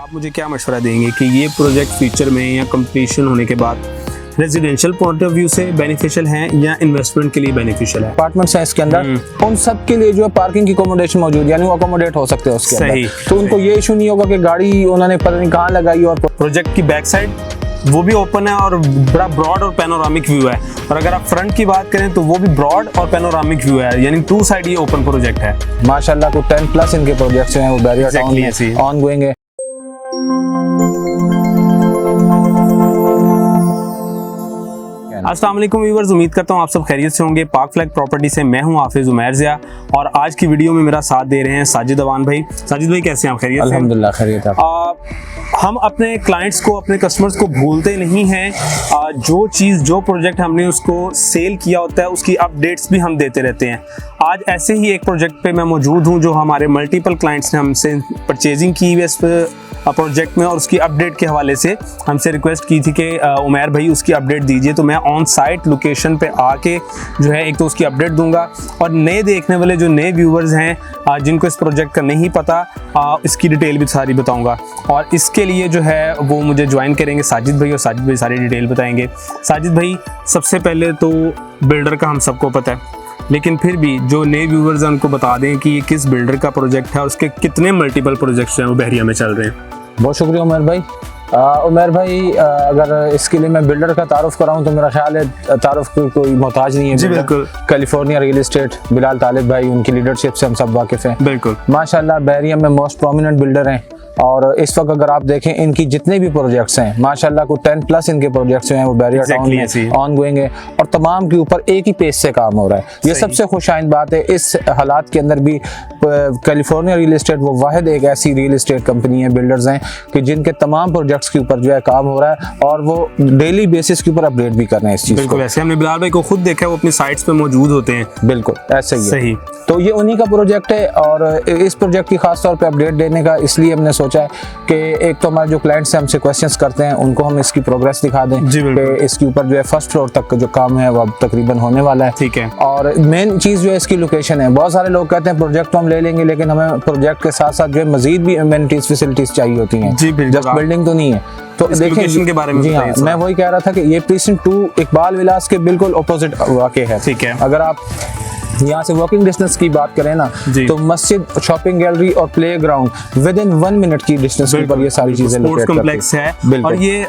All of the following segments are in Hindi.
आप मुझे क्या मशवरा देंगे कि ये प्रोजेक्ट फ्यूचर में या कंप्लीशन होने के बाद रेजिडेंशियल पॉइंट ऑफ व्यू से बेनिफिशियल है या इन्वेस्टमेंट के लिए बेनिफिशियल है? अपार्टमेंट्स हैं इसके अंदर, उन सब के लिए जो है पार्किंग की अकोमोडेशन मौजूद है, यानी वो अकोमोडेट हो सकते हैं उसके सही, अंदर। तो उनको ये इशू नहीं होगा कि गाड़ी उन्होंने पता नहीं कहाँ लगाई। और प्रोजेक्ट की बैक साइड वो भी ओपन है और बड़ा ब्रॉड और पैनोरामिक व्यू है, और अगर आप फ्रंट की बात करें तो वो भी ब्रॉड और पैनोरामिक व्यू है, यानी 2 साइड ये ओपन प्रोजेक्ट है। माशाल्लाह को 10+ इनके प्रोजेक्ट्स हैं वो बैरियर टाउन में ऑन गोइंग है। अस्सलाम वालेकुम व्यूअर्स, उम्मीद करता हूँ आप सब खैरियत से होंगे। पाक फ्लैग प्रॉपर्टी से मैं हूँ हाफिज उमैर ज़िया, और आज की वीडियो में मेरा साथ दे रहे हैं साजिद अवान भाई। साजिद भाई कैसे हैं आप? खैरियत से? अल्हम्दुलिल्लाह खैरियत है। हम अपने क्लाइंट्स को, अपने कस्टमर्स को भूलते नहीं हैं। जो चीज़, जो प्रोजेक्ट हमने उसको सेल किया होता है उसकी अपडेट्स भी हम देते रहते हैं। आज ऐसे ही एक प्रोजेक्ट पे मैं मौजूद हूँ जो हमारे मल्टीपल क्लाइंट्स ने हमसे परचेजिंग की हुई इस प्रोजेक्ट में, और उसकी अपडेट के हवाले से हमसे रिक्वेस्ट की थी कि उमैर भाई उसकी अपडेट दीजिए। तो मैं ऑन साइट लोकेशन पे आके जो है एक तो उसकी अपडेट दूंगा, और नए देखने वाले जो नए व्यूवर्स हैं जिनको इस प्रोजेक्ट का नहीं पता, इसकी डिटेल भी सारी बताऊंगा। और इसके लिए जो है वो मुझे ज्वाइन करेंगे साजिद भाई, और साजिद भाई सारी डिटेल बताएंगे। साजिद भाई, सबसे पहले तो बिल्डर का हम सबको पता है, लेकिन फिर भी जो नए व्यूवर्स हैं उनको बता दें कि ये किस बिल्डर का प्रोजेक्ट है और उसके कितने मल्टीपल प्रोजेक्ट्स हैं वो बहरिया में चल रहे हैं। बहुत शुक्रिया उमर भाई। उमर भाई, अगर इसके लिए मैं बिल्डर का तारुफ कराऊं तो मेरा ख्याल है तारुफ की कोई मोहताज नहीं है। जी बिल्कुल। कैलिफोर्निया रियल एस्टेट, बिलाल तालिब भाई, उनकी लीडरशिप से हम सब वाकिफ हैं। बिल्कुल माशाल्लाह बहरिया में मोस्ट प्रोमिनेंट बिल्डर हैं, और इस वक्त अगर आप देखें इनकी जितने भी प्रोजेक्ट्स हैं माशाल्लाह को 10+ इनके प्रोजेक्ट्स जो हैं वो बैरियर टाउन में ऑन गोइंग है, और तमाम के ऊपर एक ही पेज से काम हो रहा है। ये सबसे खुशाइन बात है। इस हालात के अंदर भी कैलिफोर्निया रियल एस्टेट वो वाहिद एक ऐसी रियल एस्टेट कंपनी है, बिल्डर्स हैं कि जिनके तमाम प्रोजेक्ट्स के ऊपर जो है काम हो रहा है, और वो डेली बेसिस के ऊपर अपडेट भी कर रहे हैं इस चीज़ को। बिल्कुल, ऐसे हमने बिलाल भाई को खुद देखा है, वो अपनी साइट्स पे मौजूद होते हैं। बिल्कुल ऐसे ही सही। तो ये उन्हीं का प्रोजेक्ट है, और इस प्रोजेक्ट की खास तौर पे अपडेट देने का इसलिए हमने सोचा है कि एक तो हमारे जो क्लाइंट्स हैं हमसे क्वेश्चंस करते हैं, उनको हम इसकी प्रोग्रेस दिखा दें कि इसके ऊपर जो है फर्स्ट फ्लोर तक का जो काम है वो अब तकरीबन होने वाला है। ठीक है। और मेन चीज़ जो है इसकी लोकेशन है। बहुत सारे लोग कहते हैं प्रोजेक्ट तो हम ले लेंगे, लेकिन हमें प्रोजेक्ट के साथ साथ जो है मजीद भी एमिनिटीज फैसिलिटीज चाहिए होती हैं, जस्ट बिल्डिंग तो नहीं है। तो देखें के बारे में जी हाँ, मैं वही कह रहा था कि ये प्रीसिंक्ट 2 इकबाल विलास के बिल्कुल अपोजिट वाक़ है। ठीक है। अगर आप यहाँ से वॉकिंग डिस्टेंस की बात करें ना, तो मस्जिद, शॉपिंग गैलरी और प्ले ग्राउंड विदिन 1 मिनट की डिस्टेंस पर ये सारी चीजें स्पोर्ट्स कॉम्प्लेक्स है। और ये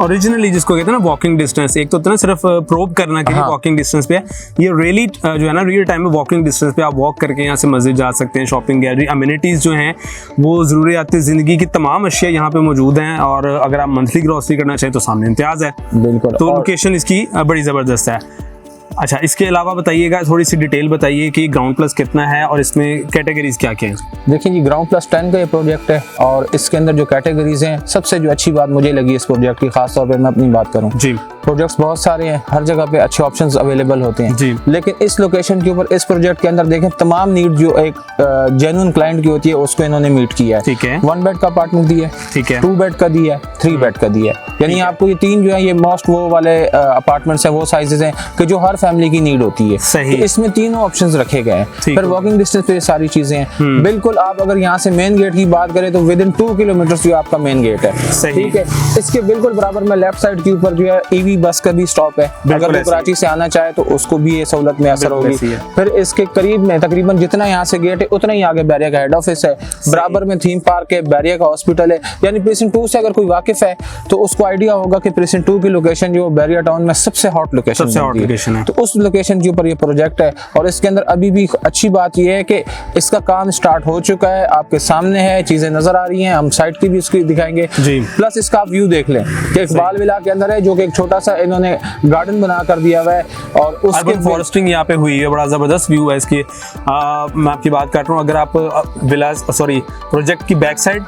ओरिजिनली जिसको कहते हैं ना वॉकिंग डिस्टेंस, एक तो ना सिर्फ प्रोब करना के लिए वॉकिंग डिस्टेंस पे है, ये रियली जो है ना रियल टाइम में वॉकिंग डिस्टेंस पे आप वॉक करके यहाँ से मस्जिद जा सकते हैं। शॉपिंग गैलरी, अम्यूनिटीज जो हैं वो ज़रूरियात जिंदगी की तमाम अशिया यहाँ पे मौजूद हैं, और अगर आप मंथली ग्रॉसरी करना चाहें तो सामने इम्तियाज है। बिल्कुल। तो लोकेशन इसकी बड़ी ज़बरदस्त है। अच्छा, इसके अलावा बताइएगा, थोड़ी सी डिटेल बताइए कि ग्राउंड प्लस कितना है और इसमें कैटेगरीज क्या क्या हैं? देखिए जी, ग्राउंड प्लस 10 का ये प्रोजेक्ट है, और इसके अंदर जो कैटेगरीज हैं, सबसे जो अच्छी बात मुझे लगी इस प्रोजेक्ट की, खास तौर पे मैं अपनी बात करूं जी, प्रोजेक्ट्स बहुत सारे हैं, हर जगह पे अच्छे ऑप्शंस अवेलेबल होते हैं जी, लेकिन इस लोकेशन के ऊपर इस प्रोजेक्ट के अंदर देखें तमाम नीड जो एक जेन्युइन क्लाइंट की होती है उसको इन्होंने मीट किया है। ठीक है। 1 बेड का अपार्टमेंट दिया है, ठीक है, 2 बेड का दिया है, 3 बेड का दिया है, यानी आपको ये 3 जो है ये मोस्ट वो वाले अपार्टमेंट्स हैं, वो साइजेस हैं कि जो हर फैमिली की नीड होती है। सही। तो इसमें तीनों ऑप्शंस रखे गए हैं। फिर वॉकिंग डिस्टेंस पे सारी चीजें हैं। बिल्कुल, आप अगर यहाँ से मेन गेट की बात करें तो विदिन 2 किलोमीटर जो आपका मेन गेट है। ठीक है। इसके बिल्कुल बराबर में लेफ्ट साइड के ऊपर जो है ईवी बस का भी स्टॉप है, अगर वो कराची से आना चाहे तो उसको भी ये सहूलत में असर होगी। फिर इसके करीब में तकरीबन जितना यहाँ से गेट है उतना ही आगे बैरिया का हेड ऑफिस है, बराबर में थीम पार्क है, बैरिया का हॉस्पिटल है, यानी प्रीसिंक्ट 2 से अगर कोई वाकिफ है तो उसको आइडिया होगा कि प्रीसिंक्ट 2 की लोकेशन जो बैरिया टाउन में सबसे हॉट लोकेशन है। तो उस लोकेशन के ऊपर ये प्रोजेक्ट है, और इसके अंदर अभी भी अच्छी बात यह है कि इसका काम स्टार्ट हो चुका है, आपके सामने है, चीजें नजर आ रही हैं, हम साइट की भी इसकी दिखाएंगे जी। प्लस इसका आप व्यू देख लें कि इकबाल विला के अंदर है, जो कि एक छोटा सा इन्होंने गार्डन बना कर दिया हुआ है, और उसके फॉरेस्टिंग यहाँ पे हुई है, बड़ा जबरदस्त व्यू है इसकी। मैं आपकी बात कर रहा हूँ, अगर आप प्रोजेक्ट की बैक साइड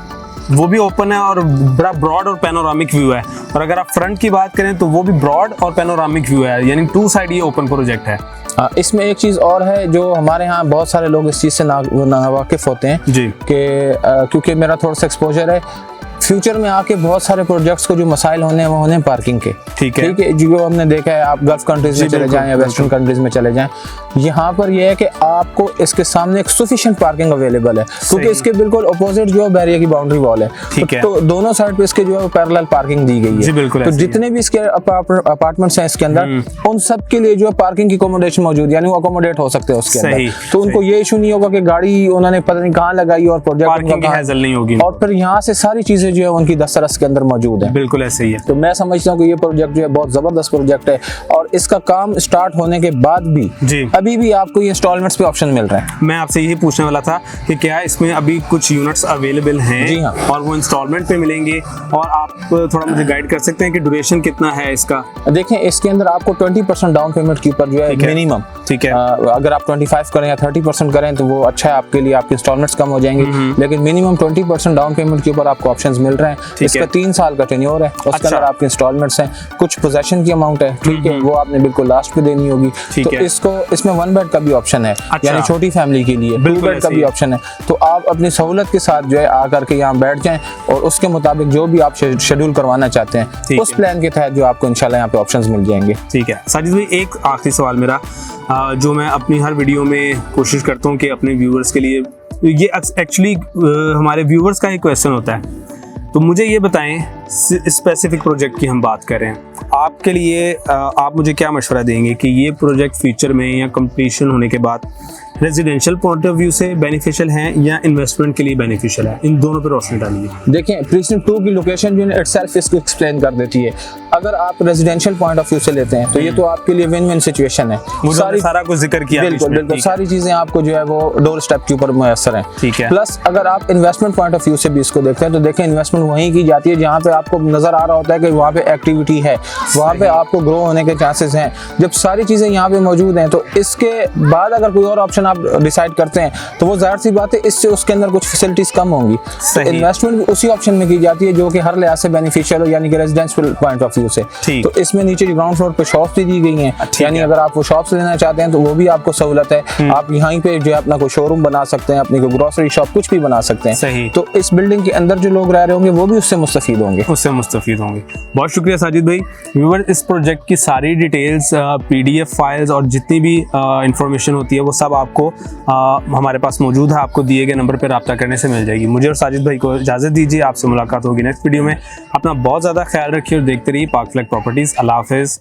वो भी ओपन है और बड़ा ब्रॉड और पैनोरामिक व्यू है, और अगर आप फ्रंट की बात करें तो वो भी ब्रॉड और पैनोरामिक व्यू है, यानी 2 साइड ये ओपन प्रोजेक्ट है। इसमें एक चीज़ और है जो हमारे यहाँ बहुत सारे लोग इस चीज़ से नावाकिफ होते हैं जी, कि क्योंकि मेरा थोड़ा सा एक्सपोजर है, फ्यूचर में आके बहुत सारे प्रोजेक्ट्स को जो मसाइल होने हैं वो होने पार्किंग के। ठीक है, जो हमने देखा है, आप गल्फ कंट्रीज में चले जाएं या वेस्टर्न कंट्रीज में चले जाएं, यहाँ पर यह है कि आपको इसके सामने एक सफिशिएंट पार्किंग अवेलेबल है, क्योंकि इसके बिल्कुल अपोजिट जो है बैरियर की बाउंड्री वॉल है, तो दोनों साइड पे इसके जो है पैरेलल पार्किंग दी गई है। तो जितने भी इसके अपार्टमेंट्स हैं इसके अंदर, उन सब के लिए जो है पार्किंग की अकोमोडेशन मौजूद, यानी वो अकोमोडेट हो सकते हैं उसके अंदर, तो उनको ये इशू नहीं होगा कि गाड़ी उन्होंने पता नहीं कहाँ लगाई और प्रोजेक्ट नहीं होगी, और फिर यहाँ से सारी चीजें जो है उनकी दस्तरस के अंदर मौजूद है। बिल्कुल ऐसे ही है। तो मैं समझता हूँ कि ये प्रोजेक्ट जो है बहुत जबरदस्त प्रोजेक्ट है, और इसका काम स्टार्ट होने के बाद भी अभी भी आपको ये इंस्टॉलमेंट्स पे ऑप्शन मिल रहे हैं। मैं आपसे यही पूछने वाला था कि क्या इसमें अभी कुछ यूनिट्स अवेलेबल हैं? जी हाँ, और वो इंस्टॉलमेंट पे मिलेंगे, और आप थोड़ा मुझे गाइड कर सकते हैं कि ड्यूरेशन कितना है इसका? देखें, इसके अंदर आपको 20% डाउन पेमेंट के ऊपर जो है मिनिमम, ठीक है, अगर आप 25 करें या 30% करें तो वो अच्छा है आपके लिए, आपके इंस्टॉलमेंट्स कम हो जाएंगे, लेकिन मिनिमम 20% डाउन पेमेंट के ऊपर आपको ऑप्शंस मिल रहे हैं। इसका 3 साल का टेन्योर है, उसके अंदर आपके इंस्टॉलमेंट्स हैं, कुछ पोजेशन की अमाउंट है, ठीक है, वो आपने बिल्कुल लास्ट पे देनी होगी। तो इसमें 1 बेड का भी ऑप्शन है, यानी छोटी फैमिली के लिए 2 बेड का भी ऑप्शन है। तो आप अपनी सहूलत के साथ जो है आकर के यहाँ बैठ जाएं, और उसके मुताबिक जो भी आप शेड्यूल करवाना चाहते हैं उस प्लान के तहत जो आपको इंशाल्लाह यहाँ पे ऑप्शंस मिल जाएंगे। ठीक है साजिद भाई, एक आखिरी सवाल मेरा, जो मैं अपनी हर वीडियो में कोशिश करता हूँ कि अपने व्यूवर्स के लिए, ये एक्चुअली हमारे व्यूवर्स का एक क्वेश्चन होता है, तो मुझे ये बताएं, स्पेसिफिक प्रोजेक्ट की हम बात करें, आपके लिए आप मुझे क्या मशवरा देंगे कि ये प्रोजेक्ट फ्यूचर में या कंप्लीशन होने के बाद रेजिडेंशियल पॉइंट ऑफ व्यू से बेनिफिशियल है या इन्वेस्टमेंट के लिए बेनिफिशियल है? इन दोनों पर रोशनी डालिए। देखें, प्रीसिंक्ट 2 की लोकेशन जो है इटसेल्फ इसको एक्सप्लेन कर देती है। अगर आप रेजिडेंशियल पॉइंट ऑफ व्यू से लेते हैं तो ये तो आपके लिए विन विन सिचुएशन है, सारा कुछ जिक्र किया, बिल्कुल सारी चीजें आपको जो है वो डोर स्टेप के ऊपर मुयस्सर हैं, ठीक है। प्लस अगर आप इन्वेस्टमेंट पॉइंट ऑफ व्यू से भी इसको देखते हैं तो देखें, इन्वेस्टमेंट वहीं की जाती है जहाँ पे आपको नजर आ रहा होता है कि वहाँ पे एक्टिविटी है, वहाँ पे आपको ग्रो होने के चांसेस हैं। जब सारी चीजें यहाँ पे मौजूद हैं, तो इसके बाद अगर कोई और ऑप्शन आप डिसाइड करते हैं तो वो जाहिर सी बात है इससे उसके अंदर कुछ फैसिलिटीज कम होंगी। इन्वेस्टमेंट भी उसी ऑप्शन में की जाती है जो कि हर लिहाज से बेनिफिशियल हो, यानी कि रेजिडेंशियल पॉइंट ऑफ व्यू से। तो इसमें नीचे ग्राउंड फ्लोर पे शॉप्स भी दी गई हैं, यानी अगर आप वो शॉप्स लेना चाहते हैं तो वो भी आपको सहूलत है। आप यहीं पे जो है अपना कोई शोरूम बना सकते हैं, अपनी कोई ग्रोसरी शॉप कुछ भी बना सकते हैं। तो इस बिल्डिंग के अंदर जो लोग रह रहे होंगे वो भी उससे मुस्तफीद होंगे। बहुत शुक्रिया साजिद भाई। व्यूअर, इस प्रोजेक्ट की सारी डिटेल्स, PDF फाइल्स और जितनी भी इंफॉर्मेशन होती है वो सब आपको हमारे पास मौजूद है, आपको दिए गए नंबर पर रब्ता करने से मिल जाएगी। मुझे और साजिद भाई को इजाज़त दीजिए, आपसे मुलाकात होगी नेक्स्ट वीडियो में। अपना बहुत ज़्यादा ख्याल रखिए और देखते रहिए पार्क फ्लैग प्रॉपर्टीज़। अल्लाह हाफिज़।